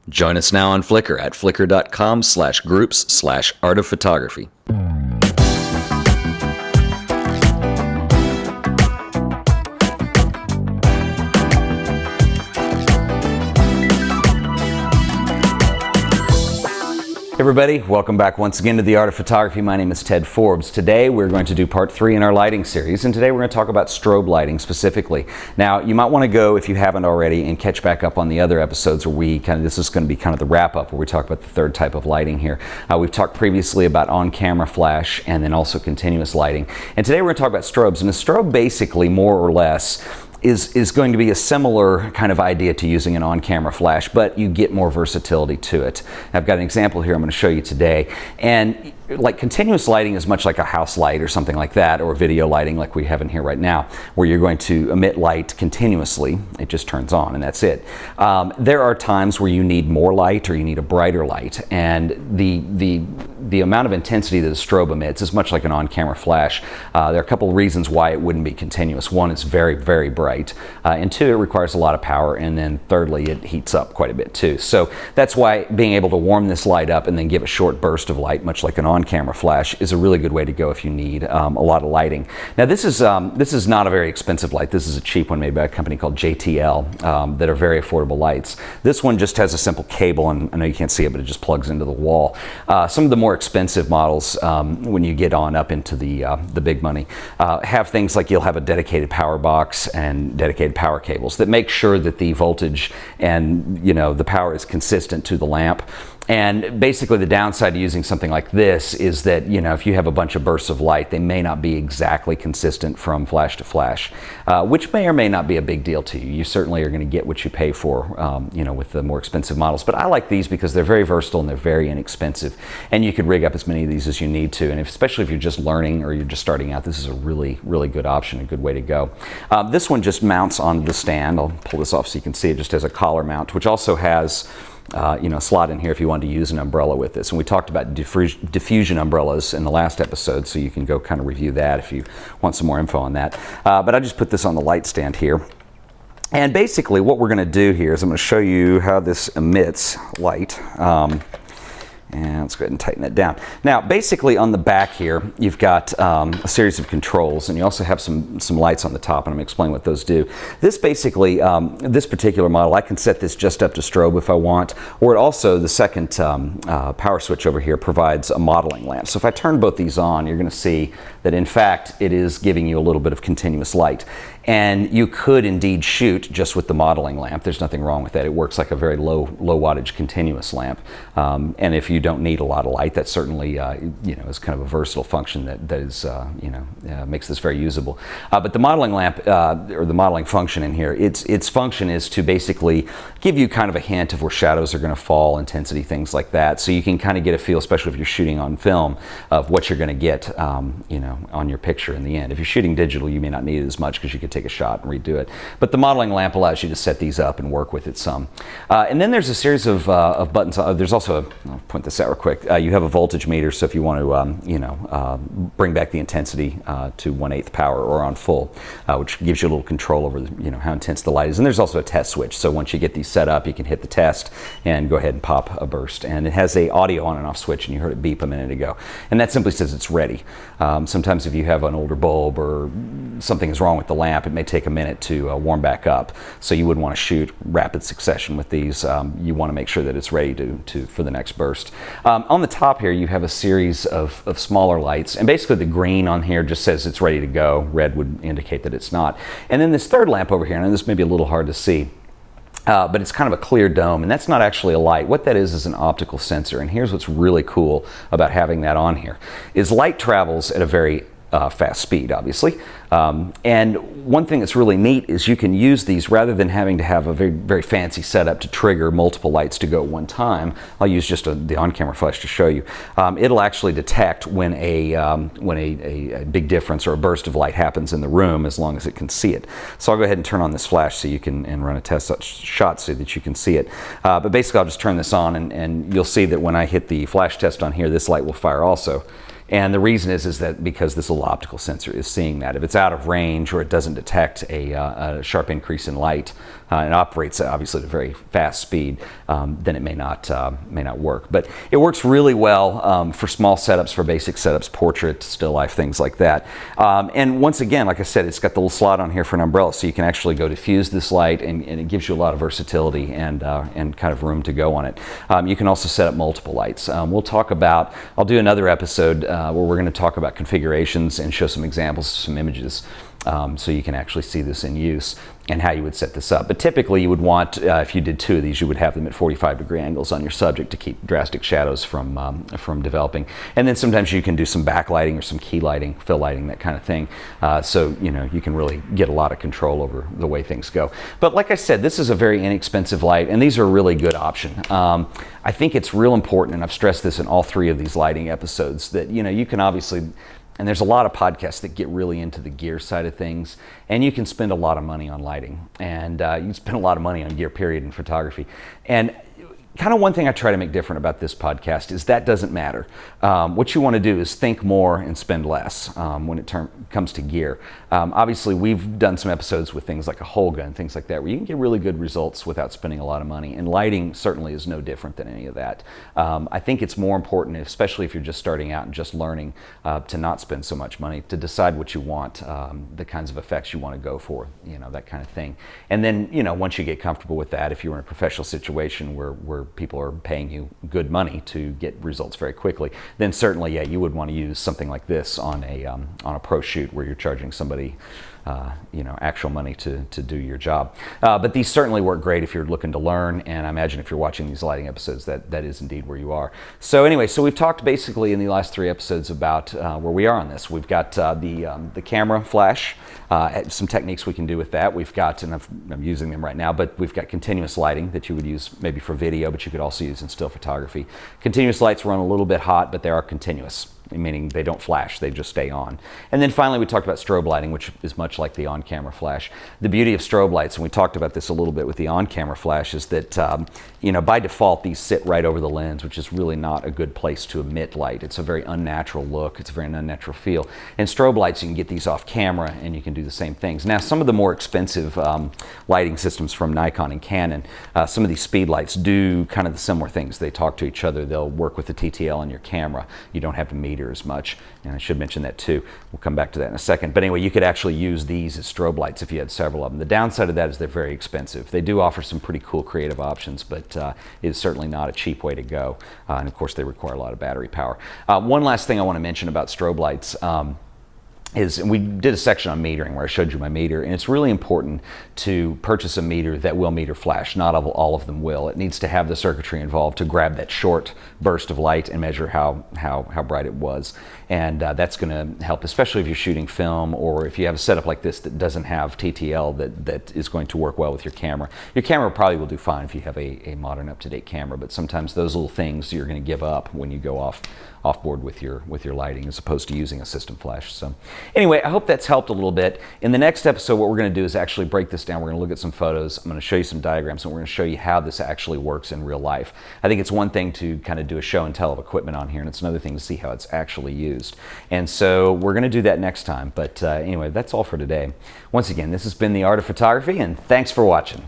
Join us now on Flickr at flickr.com/groups/art-of-photography. Hey everybody, welcome back once again to the Art of Photography. My name is Ted Forbes. Today we're going to do part 3 in our lighting series, and today we're going to talk about strobe lighting specifically. Now you might want to go, if you haven't already, and catch back up on the other episodes where this is going to be kind of the wrap up where we talk about the third type of lighting here. We've talked previously about on-camera flash and then also continuous lighting. And today we're going to talk about strobes. And a strobe basically, more or less, is going to be a similar kind of idea to using an on-camera flash, but you get more versatility to it. I've got an example here I'm going to show you today. And like continuous lighting is much like a house light or something like that, or video lighting like we have in here right now, where you're going to emit light continuously. It just turns on and that's it. There are times where you need more light or you need a brighter light, and the amount of intensity that a strobe emits is much like an on-camera flash. There are a couple of reasons why it wouldn't be continuous. One, it's very, very bright, and two, it requires a lot of power, and then thirdly, it heats up quite a bit too. So that's why being able to warm this light up and then give a short burst of light, much like an on-camera flash, is a really good way to go if you need a lot of lighting. Now this is not a very expensive light. This is a cheap one made by a company called JTL that are very affordable lights. This one just has a simple cable, and I know you can't see it, but it just plugs into the wall. Some of the more expensive models, when you get on up into the big money, have things like you'll have a dedicated power box and dedicated power cables that make sure that the voltage and the power is consistent to the lamp. And basically the downside to using something like this is that, if you have a bunch of bursts of light, they may not be exactly consistent from flash to flash, which may or may not be a big deal to you. You certainly are going to get what you pay for, with the more expensive models. But I like these because they're very versatile and they're very inexpensive. And you could rig up as many of these as you need to. And especially if you're just learning or you're just starting out, this is a really, really good option, a good way to go. This one just mounts on the stand. I'll pull this off so you can see it. Just has a collar mount, which also has a slot in here if you wanted to use an umbrella with this. And we talked about diffusion umbrellas in the last episode, so you can go kind of review that if you want some more info on that. But I just put this on the light stand here. And basically what we're going to do here is I'm going to show you how this emits light. And let's go ahead and tighten that down. Now, basically on the back here, you've got a series of controls, and you also have some lights on the top, and I'm going to explain what those do. This basically, this particular model, I can set this just up to strobe if I want, or it also, the second power switch over here provides a modeling lamp. So if I turn both these on, you're going to see that in fact it is giving you a little bit of continuous light. And you could indeed shoot just with the modeling lamp. There's nothing wrong with that. It works like a very low wattage continuous lamp. And if you don't need a lot of light, that certainly is kind of a versatile function that is makes this very usable. But the modeling lamp or the modeling function in here, its function is to basically give you kind of a hint of where shadows are going to fall, intensity, things like that. So you can kind of get a feel, especially if you're shooting on film, of what you're going to get on your picture in the end. If you're shooting digital, you may not need it as much because you could take a shot and redo it. But the modeling lamp allows you to set these up and work with it some. And then there's a series of buttons. There's also I'll point this out real quick. You have a voltage meter, so if you want to bring back the intensity to 1/8 power or on full, which gives you a little control over how intense the light is. And there's also a test switch, so once you get these set up, you can hit the test and go ahead and pop a burst. And it has a audio on and off switch, and you heard it beep a minute ago. And that simply says it's ready. Sometimes if you have an older bulb or something is wrong with the lamp, it may take a minute to warm back up. So you wouldn't want to shoot rapid succession with these. You want to make sure that it's ready for the next burst. On the top here, you have a series of smaller lights, and basically the green on here just says it's ready to go. Red would indicate that it's not. And then this third lamp over here, and this may be a little hard to see, but it's kind of a clear dome, and that's not actually a light. What that is an optical sensor. And here's what's really cool about having that on here, is light travels at a very fast speed, obviously. And one thing that's really neat is you can use these rather than having to have a very, very fancy setup to trigger multiple lights to go at one time. I'll use just the on-camera flash to show you. It'll actually detect when a big difference or a burst of light happens in the room, as long as it can see it. So I'll go ahead and turn on this flash so you can run a test shot so that you can see it. But basically I'll just turn this on, and you'll see that when I hit the flash test on here, this light will fire also. And the reason is that because this little optical sensor is seeing that. If it's it's out of range or it doesn't detect a sharp increase in light, and operates obviously at a very fast speed, then it may not work. But it works really well for small setups, for basic setups, portrait, still life, things like that. And once again, like I said, it's got the little slot on here for an umbrella, so you can actually go diffuse this light, and it gives you a lot of versatility and kind of room to go on it. You can also set up multiple lights. I'll do another episode where we're going to talk about configurations and show some examples, some images, so you can actually see this in use and how you would set this up. But typically you would want, if you did 2 of these, you would have them at 45-degree angles on your subject to keep drastic shadows from developing. And then sometimes you can do some backlighting or some key lighting, fill lighting, that kind of thing. So you can really get a lot of control over the way things go. But like I said, this is a very inexpensive light, and these are a really good option. I think it's real important, and I've stressed this in all 3 of these lighting episodes, that you can obviously, and there's a lot of podcasts that get really into the gear side of things, and you can spend a lot of money on lighting, and you can spend a lot of money on gear, period, in photography. And kind of one thing I try to make different about this podcast is that doesn't matter. What you want to do is think more and spend less when it comes to gear. Obviously, we've done some episodes with things like a hole gun, things like that, where you can get really good results without spending a lot of money. And lighting certainly is no different than any of that. I think it's more important, especially if you're just starting out and just learning, to not spend so much money, to decide what you want, the kinds of effects you want to go for, that kind of thing. And then, once you get comfortable with that, if you're in a professional situation where people are paying you good money to get results very quickly, then certainly, yeah, you would want to use something like this on a pro shoot where you're charging somebody actual money to do your job. But these certainly work great if you're looking to learn, and I imagine if you're watching these lighting episodes, that is indeed where you are. So anyway, so we've talked basically in the last 3 episodes about where we are on this. We've got the camera flash, some techniques we can do with that. We've got, and I'm using them right now, but we've got continuous lighting that you would use maybe for video, but you could also use in still photography. Continuous lights run a little bit hot, but they are continuous, meaning they don't flash, they just stay on. And then finally we talked about strobe lighting, which is much like the on-camera flash. The beauty of strobe lights, and we talked about this a little bit with the on-camera flash, is that by default these sit right over the lens, which is really not a good place to emit light. It's a very unnatural look, it's a very unnatural feel. And strobe lights, you can get these off camera and you can do the same things. Now some of the more expensive lighting systems from Nikon and Canon, some of these speed lights do kind of the similar things. They talk to each other, they'll work with the TTL on your camera. You don't have to meter as much, and I should mention that too. We'll come back to that in a second. But anyway, you could actually use these as strobe lights if you had several of them. The downside of that is they're very expensive. They do offer some pretty cool creative options, but it is certainly not a cheap way to go. And of course, they require a lot of battery power. One last thing I want to mention about strobe lights and we did a section on metering where I showed you my meter, and it's really important to purchase a meter that will meter flash. Not all of them will. It needs to have the circuitry involved to grab that short burst of light and measure how bright it was. And that's going to help, especially if you're shooting film or if you have a setup like this that doesn't have TTL that is going to work well with your camera. Your camera probably will do fine if you have a modern, up-to-date camera, but sometimes those little things you're going to give up when you go off board with your lighting as opposed to using a system flash. So anyway, I hope that's helped a little bit. In the next episode, what we're going to do is actually break this down. We're going to look at some photos. I'm going to show you some diagrams, and we're going to show you how this actually works in real life. I think it's one thing to kind of do a show and tell of equipment on here, and it's another thing to see how it's actually used. And so we're going to do that next time. But anyway, that's all for today. Once again, this has been The Art of Photography, and thanks for watching.